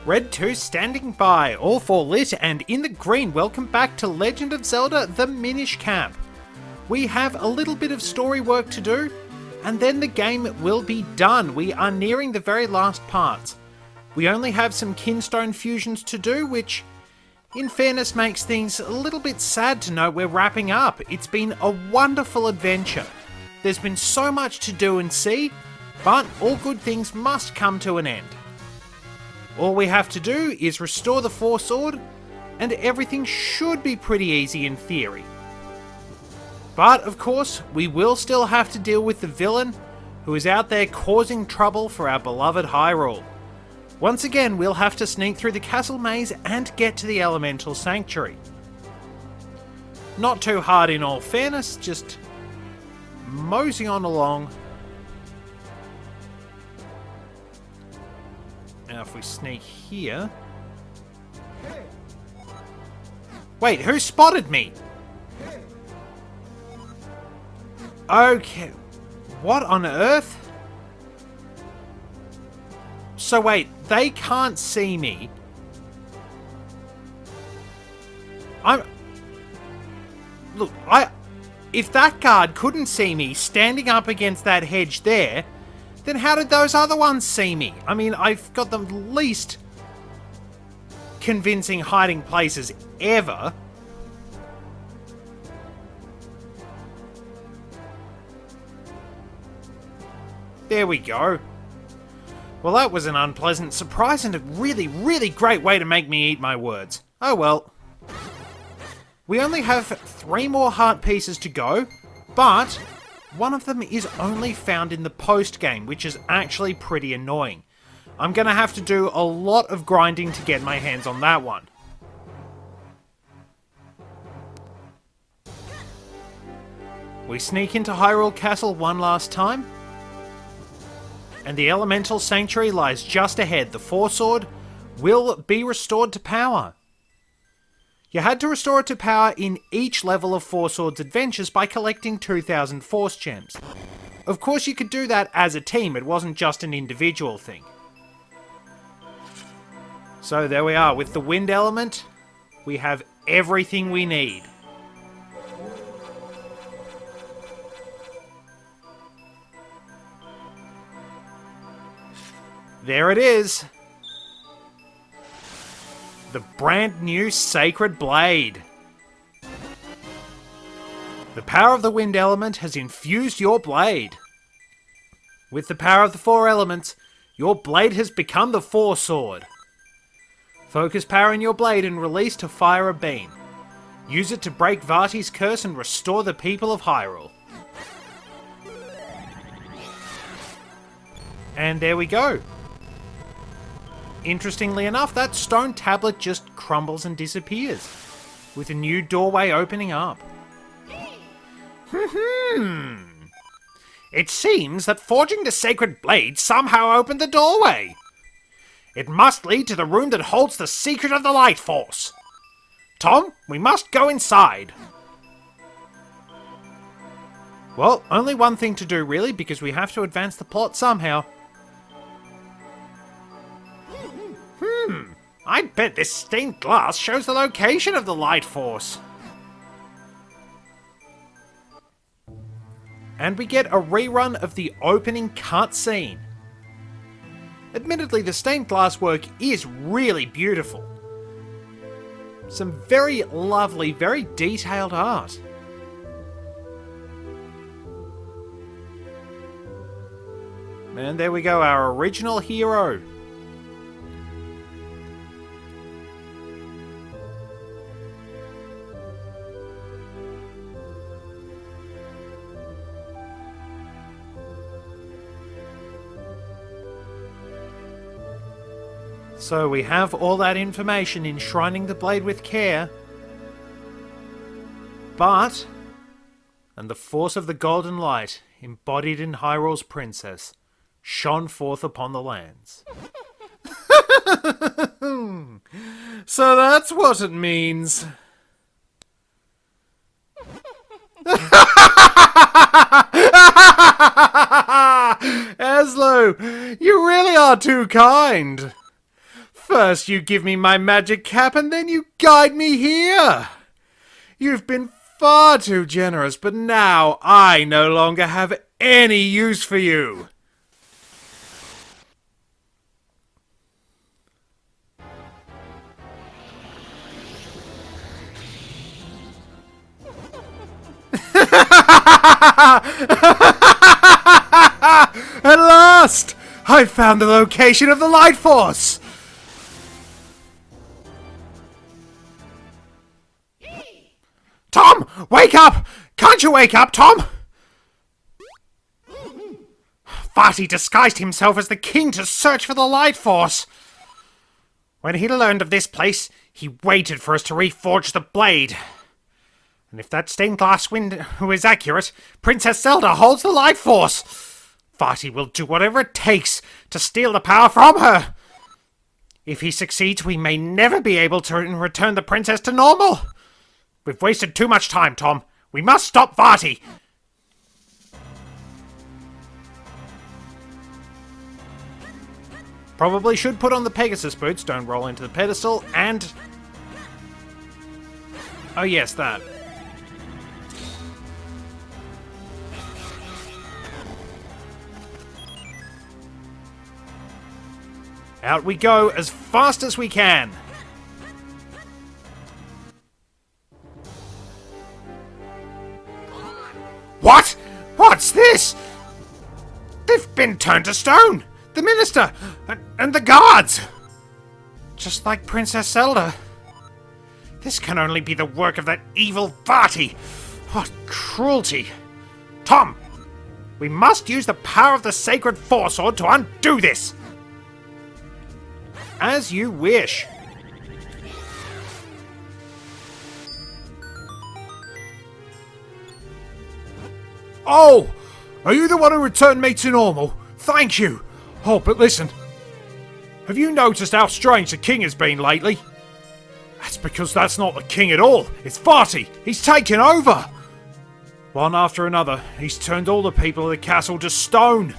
Red 2 standing by, all for lit, and in the green, welcome back to Legend of Zelda, the Minish Cap. We have a little bit of story work to do, and then the game will be done. We are nearing the very last parts. We only have some kinstone fusions to do, which, in fairness, makes things a little bit sad to know we're wrapping up. It's been a wonderful adventure. There's been so much to do and see, but all good things must come to an end. All we have to do is restore the Four Sword, and everything should be pretty easy in theory. But, of course, we will still have to deal with the villain, who is out there causing trouble for our beloved Hyrule. Once again, we'll have to sneak through the castle maze and get to the Elemental Sanctuary. Not too hard in all fairness, just mosey on along. Now if we sneak here... Wait, who spotted me? Okay, what on earth? So wait, they can't see me. If that guard couldn't see me standing up against that hedge there, then how did those other ones see me? I mean, I've got the least convincing hiding places ever. There we go. Well, that was an unpleasant surprise and a really, really great way to make me eat my words. Oh well. We only have 3 more heart pieces to go, but one of them is only found in the post-game, which is actually pretty annoying. I'm going to have to do a lot of grinding to get my hands on that one. We sneak into Hyrule Castle one last time. And the Elemental Sanctuary lies just ahead. The Four Sword will be restored to power. You had to restore it to power in each level of Four Swords Adventures by collecting 2,000 Force Gems. Of course you could do that as a team, it wasn't just an individual thing. So there we are, with the Wind Element, we have everything we need. There it is! The brand new Sacred Blade. The power of the Wind Element has infused your blade. With the power of the 4 elements, your blade has become the Four Sword. Focus power in your blade and release to fire a beam. Use it to break Vaati's curse and restore the people of Hyrule. And there we go. Interestingly enough, that stone tablet just crumbles and disappears, with a new doorway opening up. It seems that forging the Sacred Blade somehow opened the doorway. It must lead to the room that holds the secret of the Light Force. Tom, we must go inside. Well, only one thing to do really, because we have to advance the plot somehow. I bet this stained glass shows the location of the Light Force. And we get a rerun of the opening cutscene. Admittedly, the stained glass work is really beautiful. Some very lovely, very detailed art. And there we go, our original hero. So we have all that information enshrining the blade with care. But, and the force of the golden light, embodied in Hyrule's princess, shone forth upon the lands. So that's what it means. Aslo, you really are too kind. First you give me my magic cap and then you guide me here. You've been far too generous, but now I no longer have any use for you. At last! I've found the location of the light force! Tom! Wake up! Can't you wake up, Tom? Vaati disguised himself as the king to search for the light force. When he learned of this place, he waited for us to reforge the blade. And if that stained glass window is accurate, Princess Zelda holds the light force. Vaati will do whatever it takes to steal the power from her. If he succeeds, we may never be able to return the princess to normal. We've wasted too much time, Tom. We must stop Vaati. Probably should put on the Pegasus boots, don't roll into the pedestal, and... oh yes, that. Out we go as fast as we can. What? What's this? They've been turned to stone. The minister and the guards. Just like Princess Zelda. This can only be the work of that evil Vaati. What cruelty. Tom, we must use the power of the sacred Force Sword to undo this. As you wish. Oh! Are you the one who returned me to normal? Thank you! Oh, but listen. Have you noticed how strange the king has been lately? That's because that's not the king at all. It's Vaati. He's taken over. One after another, he's turned all the people of the castle to stone.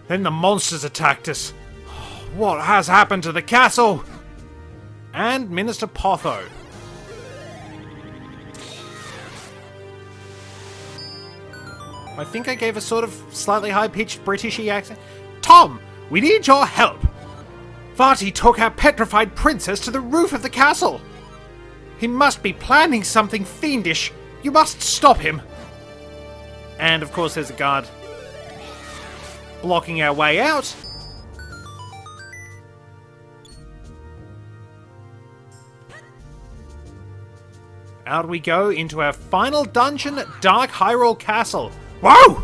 Then the monsters attacked us. What has happened to the castle? And Minister Potho. I think I gave a sort of slightly high-pitched Britishy accent. Tom, we need your help. Vaati took our petrified princess to the roof of the castle. He must be planning something fiendish. You must stop him. And of course there's a guard blocking our way out. Out we go into our final dungeon, Dark Hyrule Castle. Whoa!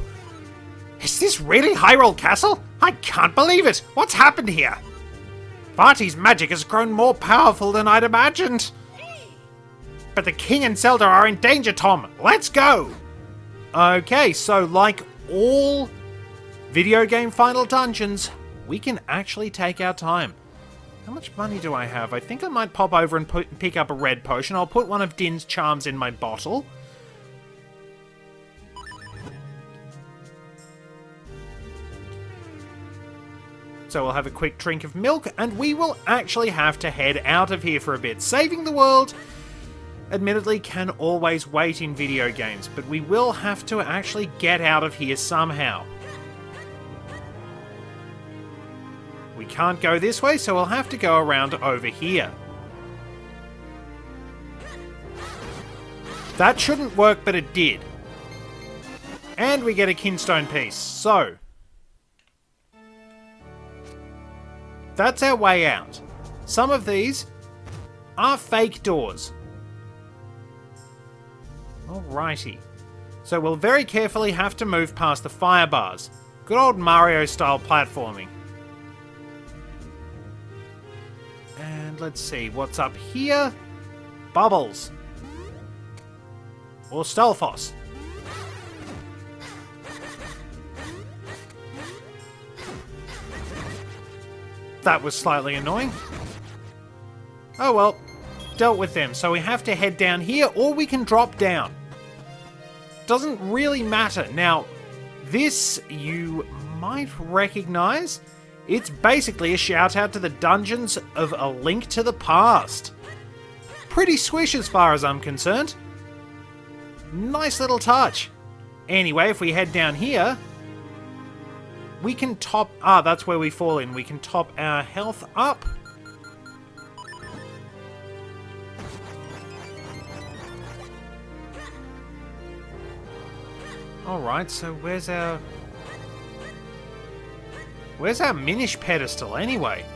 Is this really Hyrule Castle? I can't believe it! What's happened here? Vaati's magic has grown more powerful than I'd imagined. But the king and Zelda are in danger, Tom. Let's go! Okay, so like all video game final dungeons, we can actually take our time. How much money do I have? I think I might pop over and pick up a red potion. I'll put one of Din's charms in my bottle. So we'll have a quick drink of milk, and we will actually have to head out of here for a bit. Saving the world, admittedly, can always wait in video games, but we will have to actually get out of here somehow. We can't go this way, so we'll have to go around over here. That shouldn't work, but it did. And we get a kinstone piece, so... that's our way out. Some of these are fake doors. Alrighty. So we'll very carefully have to move past the fire bars. Good old Mario-style platforming. And let's see, what's up here? Bubbles. Or Stelphos. That was slightly annoying. Oh well, dealt with them. So we have to head down here, or we can drop down. Doesn't really matter. Now, this you might recognize. It's basically a shout out to the dungeons of A Link to the Past. Pretty swish as far as I'm concerned. Nice little touch. Anyway, if we head down here, we can top... that's where we fall in. We can top our health up. Alright, so where's our Minish pedestal anyway?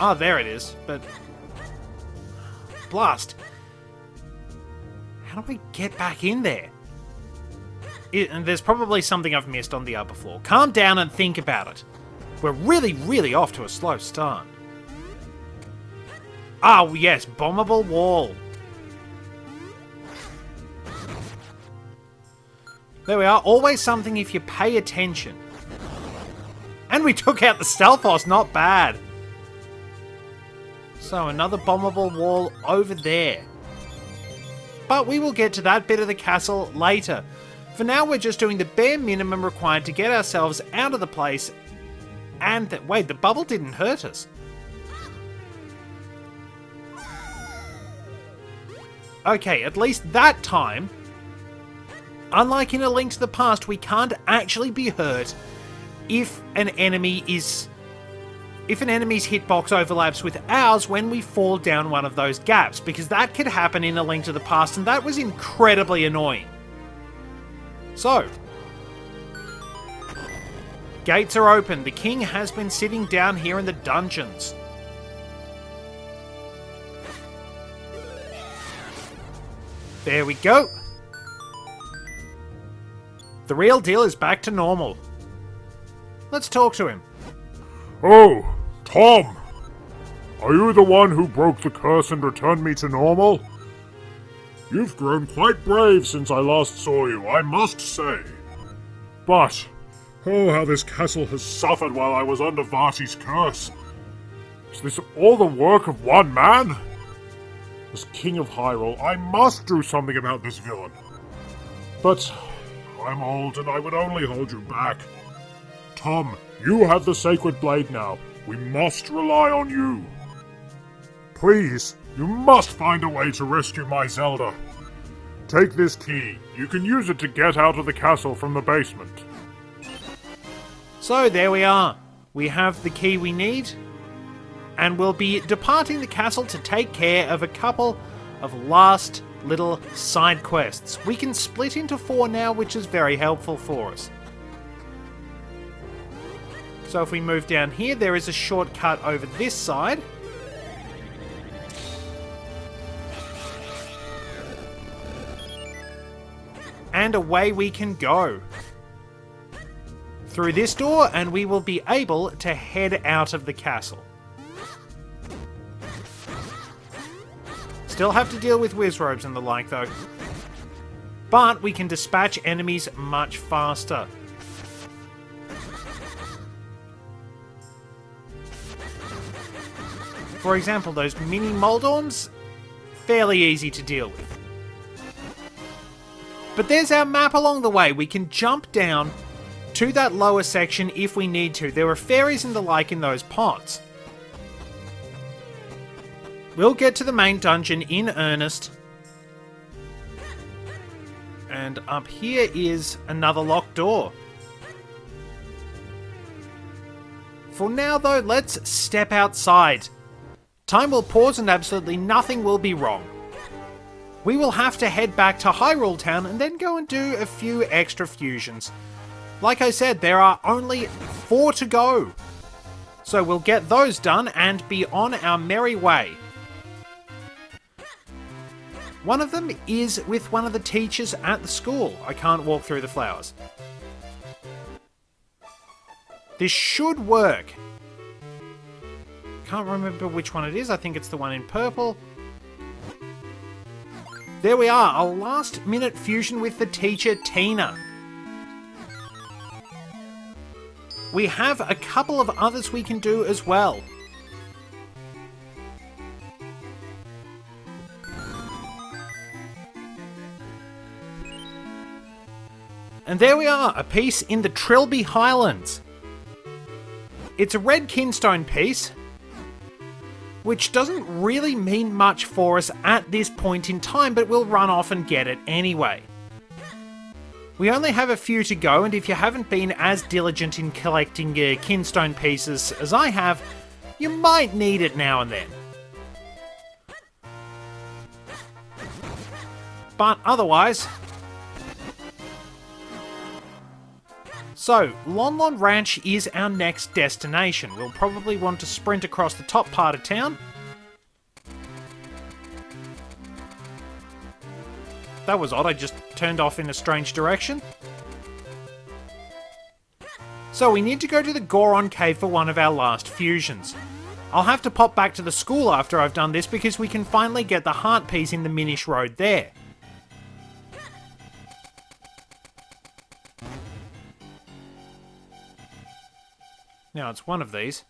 Oh, there it is, but... Blast. How do I get back in there? And there's probably something I've missed on the upper floor. Calm down and think about it. We're really, really off to a slow start. Oh, yes, bombable wall. There we are. Always something if you pay attention. And we took out the Stalfos. Not bad. So, another bombable wall over there. But we will get to that bit of the castle later. For now, we're just doing the bare minimum required to get ourselves out of the place. And wait, the bubble didn't hurt us. Okay, at least that time, unlike in A Link to the Past, we can't actually be hurt if an enemy's hitbox overlaps with ours when we fall down one of those gaps, because that could happen in A Link to the Past, and that was incredibly annoying. So, gates are open. The king has been sitting down here in the dungeons. There we go. The real deal is back to normal. Let's talk to him. Oh, Tom! Are you the one who broke the curse and returned me to normal? You've grown quite brave since I last saw you, I must say. But, oh, how this castle has suffered while I was under Vaati's curse. Is this all the work of one man? As King of Hyrule, I must do something about this villain. But I'm old and I would only hold you back. Tom, you have the Sacred Blade now. We must rely on you. Please, you must find a way to rescue my Zelda. Take this key. You can use it to get out of the castle from the basement. So there we are. We have the key we need, and we'll be departing the castle to take care of a couple of last little side quests. We can split into 4 now, which is very helpful for us. So if we move down here, there is a shortcut over this side. And away we can go. Through this door, and we will be able to head out of the castle. Still have to deal with Wizrobes and the like though. But we can dispatch enemies much faster. For example, those mini Moldorms, fairly easy to deal with. But there's our map along the way. We can jump down to that lower section if we need to. There are fairies and the like in those pots. We'll get to the main dungeon in earnest. And up here is another locked door. For now though, let's step outside. Time will pause and absolutely nothing will be wrong. We will have to head back to Hyrule Town and then go and do a few extra fusions. Like I said, there are only 4 to go. So we'll get those done and be on our merry way. One of them is with one of the teachers at the school. I can't walk through the flowers. This should work. Can't remember which one it is. I think it's the one in purple. There we are, a last minute fusion with the teacher Tina. We have a couple of others we can do as well. And there we are, a piece in the Trilby Highlands. it's a red kinstone piece, which doesn't really mean much for us at this point in time, but we'll run off and get it anyway. We only have a few to go, and if you haven't been as diligent in collecting kinstone pieces as I have, you might need it now and then. But otherwise... So, Lon Lon Ranch is our next destination. We'll probably want to sprint across the top part of town. That was odd, I just turned off in a strange direction. So we need to go to the Goron Cave for one of our last fusions. I'll have to pop back to the school after I've done this because we can finally get the heart piece in the Minish Road there. Now it's one of these.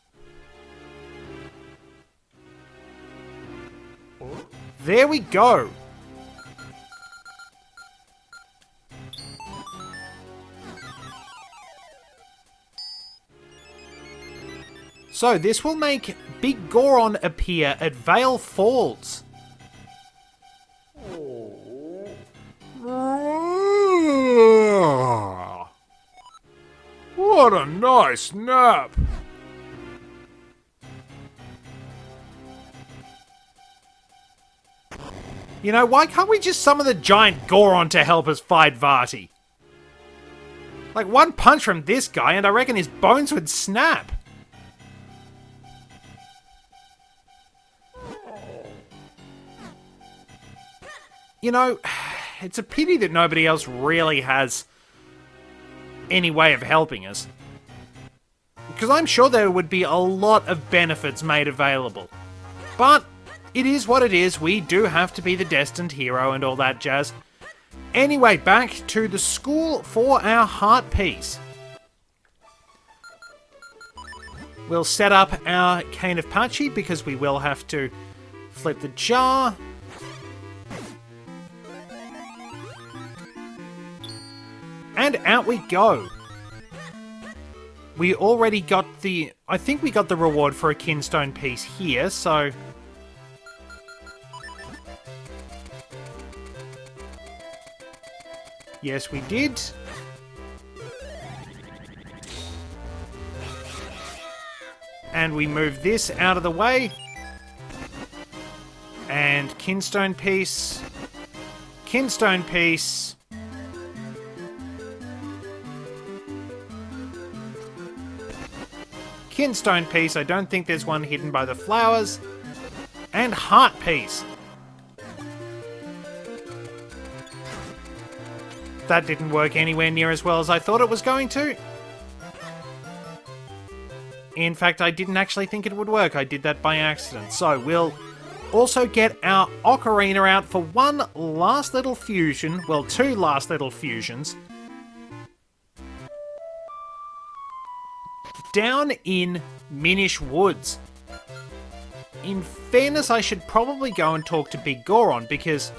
There we go! So this will make Big Goron appear at Vale Falls. What a nice nap! You know, why can't we just summon the giant Goron to help us fight Vaati? Like, one punch from this guy and I reckon his bones would snap. You know, it's a pity that nobody else really has any way of helping us. Because I'm sure there would be a lot of benefits made available. But it is what it is. We do have to be the destined hero and all that jazz. Anyway, back to the school for our heart piece. We'll set up our Cane of Pachi because we will have to flip the jar. And out we go. We already got the... I think we got the reward for a kinstone piece here, so... Yes, we did. And we move this out of the way. And kinstone piece. Kinstone piece. Kinstone piece. I don't think there's one hidden by the flowers. And heart piece. That didn't work anywhere near as well as I thought it was going to. In fact, I didn't actually think it would work. I did that by accident. So we'll also get our ocarina out for one last little fusion. Well, two last little fusions. Down in Minish Woods. In fairness, I should probably go and talk to Big Goron because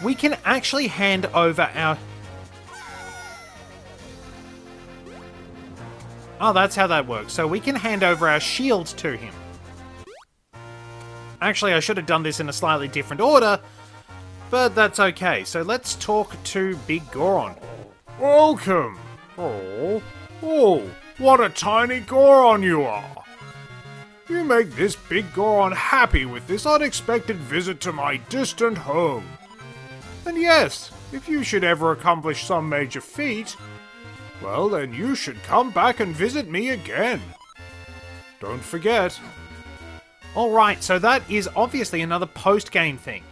we can actually hand over our... Oh, that's how that works. So we can hand over our shield to him. Actually, I should have done this in a slightly different order, but that's okay. So let's talk to Big Goron. Welcome! Oh, what a tiny Goron you are! You make this Big Goron happy with this unexpected visit to my distant home. And yes, if you should ever accomplish some major feat, well then you should come back and visit me again. Don't forget. Alright, so that is obviously another post-game thing.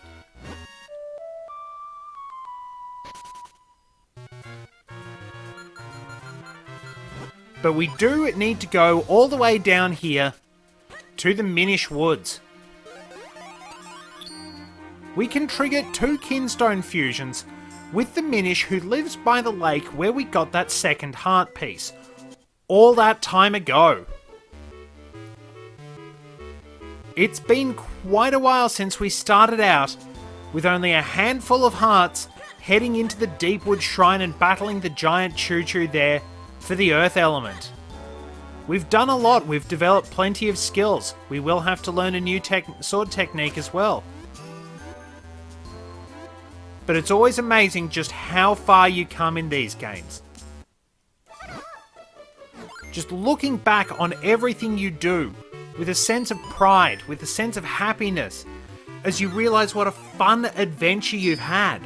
But we do need to go all the way down here to the Minish Woods. We can trigger 2 kinstone fusions with the Minish who lives by the lake where we got that second heart piece. All that time ago. It's been quite a while since we started out with only a handful of hearts heading into the Deepwood Shrine and battling the giant Choo Choo there for the Earth element. We've done a lot. We've developed plenty of skills. We will have to learn a new sword technique as well. But it's always amazing just how far you come in these games. Just looking back on everything you do with a sense of pride, with a sense of happiness, as you realize what a fun adventure you've had.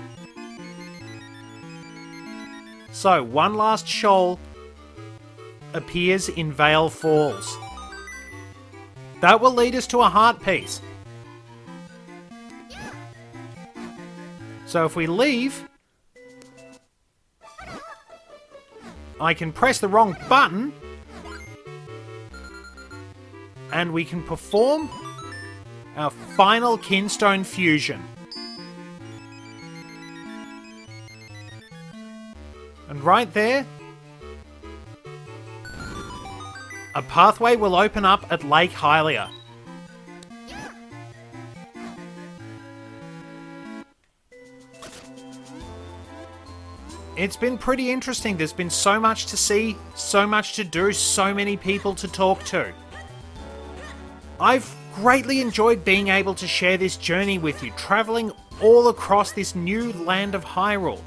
So, one last shoal appears in Vale Falls. That will lead us to a heart piece. So if we leave, I can press the wrong button, and we can perform our final Kinstone fusion. And right there, a pathway will open up at Lake Hylia. It's been pretty interesting. There's been so much to see, so much to do, so many people to talk to. I've greatly enjoyed being able to share this journey with you, travelling all across this new land of Hyrule.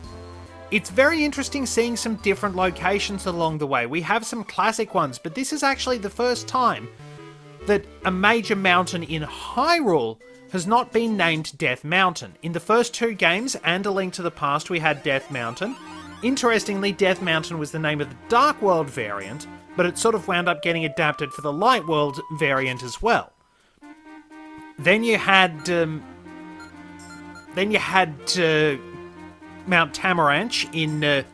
It's very interesting seeing some different locations along the way. We have some classic ones, but this is actually the first time that a major mountain in Hyrule has not been named Death Mountain. In the first two games and A Link to the Past, we had Death Mountain. Interestingly, Death Mountain was the name of the Dark World variant, but it sort of wound up getting adapted for the Light World variant as well. Then you had Mount Tamaranch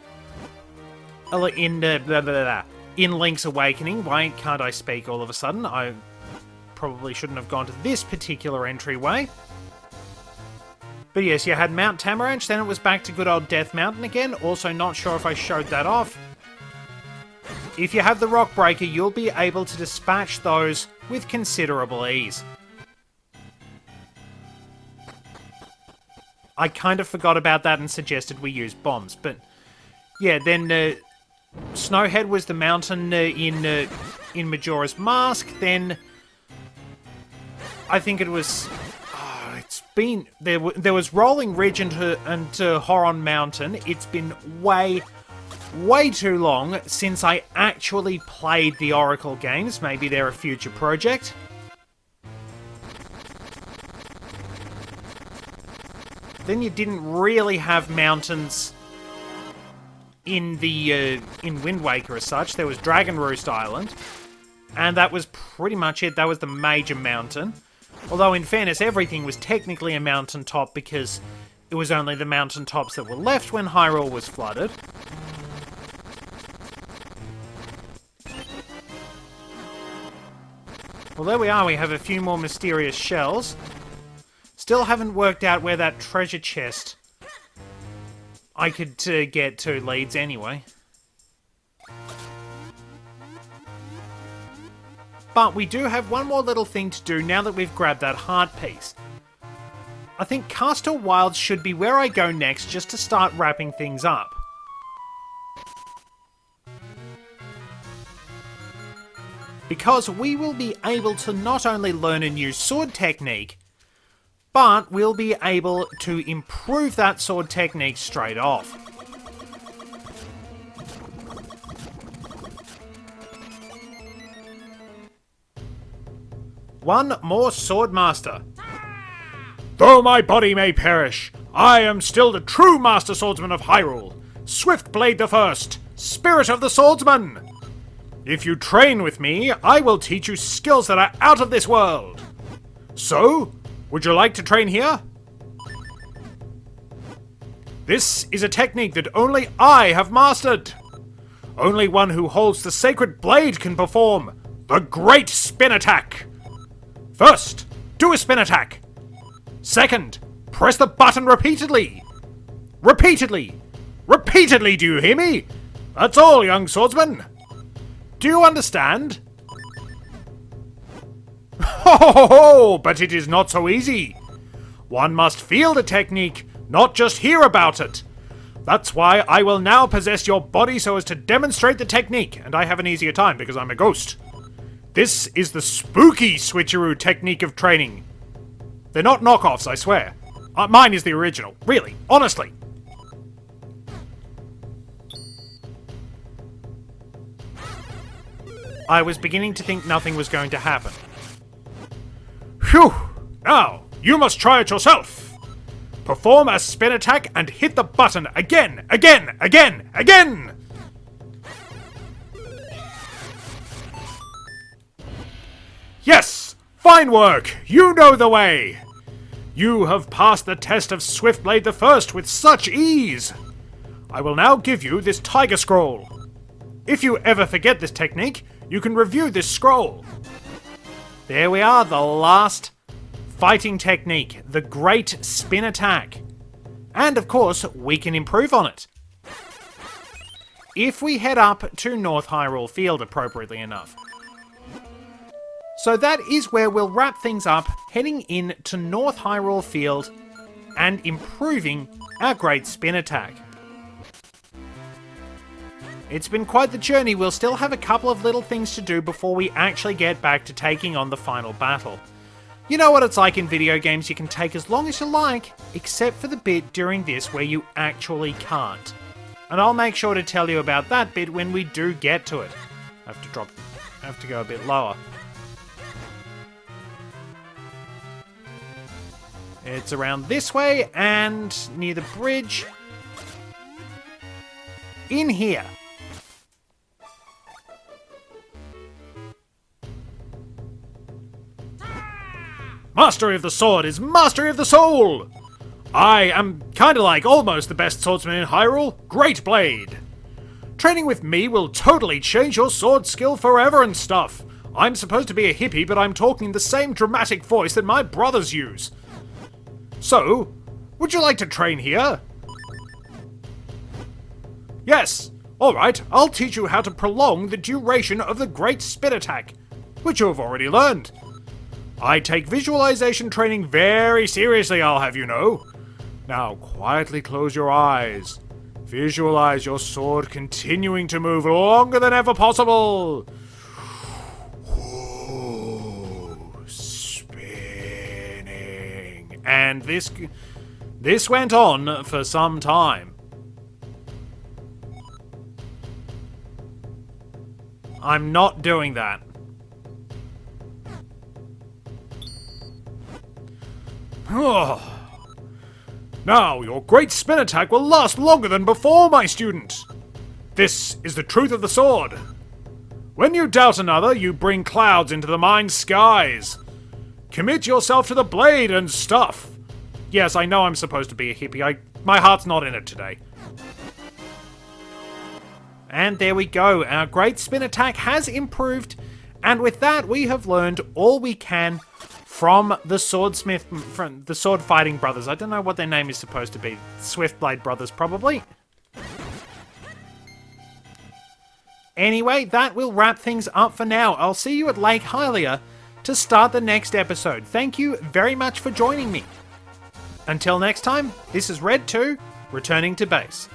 in Link's Awakening. Why can't I speak all of a sudden? I probably shouldn't have gone to this particular entryway. But yes, you had Mount Tamaranch, then it was back to good old Death Mountain again. Also not sure if I showed that off. If you have the Rock Breaker, you'll be able to dispatch those with considerable ease. I kind of forgot about that and suggested we use bombs, but yeah, then Snowhead was the mountain in Majora's Mask. Then I think it was there was Rolling Ridge and Horon Mountain. It's been way too long since I actually played the Oracle games. Maybe they're a future project. Then you didn't really have mountains in Wind Waker as such. There was Dragon Roost Island, and that was pretty much it. That was the major mountain. Although, in fairness, everything was technically a mountaintop because it was only the mountaintops that were left when Hyrule was flooded. Well, there we are. We have a few more mysterious shells. Still haven't worked out where that treasure chest I could get to leads anyway. But we do have one more little thing to do now that we've grabbed that heart piece. I think Castor Wilds should be where I go next just to start wrapping things up. Because we will be able to not only learn a new sword technique, but we'll be able to improve that sword technique straight off. One more Swordmaster. Though my body may perish, I am still the true Master Swordsman of Hyrule, Swiftblade the First, Spirit of the Swordsman. If you train with me, I will teach you skills that are out of this world. So, would you like to train here? This is a technique that only I have mastered. Only one who holds the sacred blade can perform the Great Spin Attack. First, do a spin attack. Second, press the button repeatedly. Repeatedly. Repeatedly, do you hear me? That's all, young swordsman. Do you understand? Ho ho ho! But it is not so easy. One must feel the technique, not just hear about it. That's why I will now possess your body so as to demonstrate the technique, and I have an easier time because I'm a ghost. This is the spooky switcheroo technique of training. They're not knockoffs, I swear. Mine is the original. Really. Honestly. I was beginning to think nothing was going to happen. Phew! Now, you must try it yourself! Perform a spin attack and hit the button again, again, again, again! Yes! Fine work! You know the way! You have passed the test of Swiftblade the First with such ease! I will now give you this Tiger Scroll. If you ever forget this technique, you can review this scroll. There we are, the last fighting technique, the Great Spin Attack. And of course, we can improve on it. If we head up to North Hyrule Field appropriately enough. So that is where we'll wrap things up, heading in to North Hyrule Field and improving our Great Spin Attack. It's been quite the journey. We'll still have a couple of little things to do before we actually get back to taking on the final battle. You know what it's like in video games, you can take as long as you like, except for the bit during this where you actually can't. And I'll make sure to tell you about that bit when we do get to it. I have to go a bit lower. It's around this way and near the bridge. In here. Mastery of the sword is mastery of the soul! I am kinda like almost the best swordsman in Hyrule, Great Blade. Training with me will totally change your sword skill forever and stuff. I'm supposed to be a hippie, but I'm talking in the same dramatic voice that my brothers use. So, would you like to train here? Yes! Alright, I'll teach you how to prolong the duration of the Great Spin Attack, which you have already learned. I take visualization training very seriously, I'll have you know. Now, quietly close your eyes. Visualize your sword continuing to move longer than ever possible. Ooh, spinning. And this went on for some time. I'm not doing that. Now, your Great Spin Attack will last longer than before, my student. This is the truth of the sword. When you doubt another, you bring clouds into the mind's skies. Commit yourself to the blade and stuff. Yes, I know I'm supposed to be a hippie. My heart's not in it today. And there we go. Our Great Spin Attack has improved. And with that, we have learned all we can from the from the sword fighting brothers. I don't know what their name is supposed to be. Swiftblade brothers, probably. Anyway, that will wrap things up for now. I'll see you at Lake Hylia to start the next episode. Thank you very much for joining me. Until next time, this is Red 2, returning to base.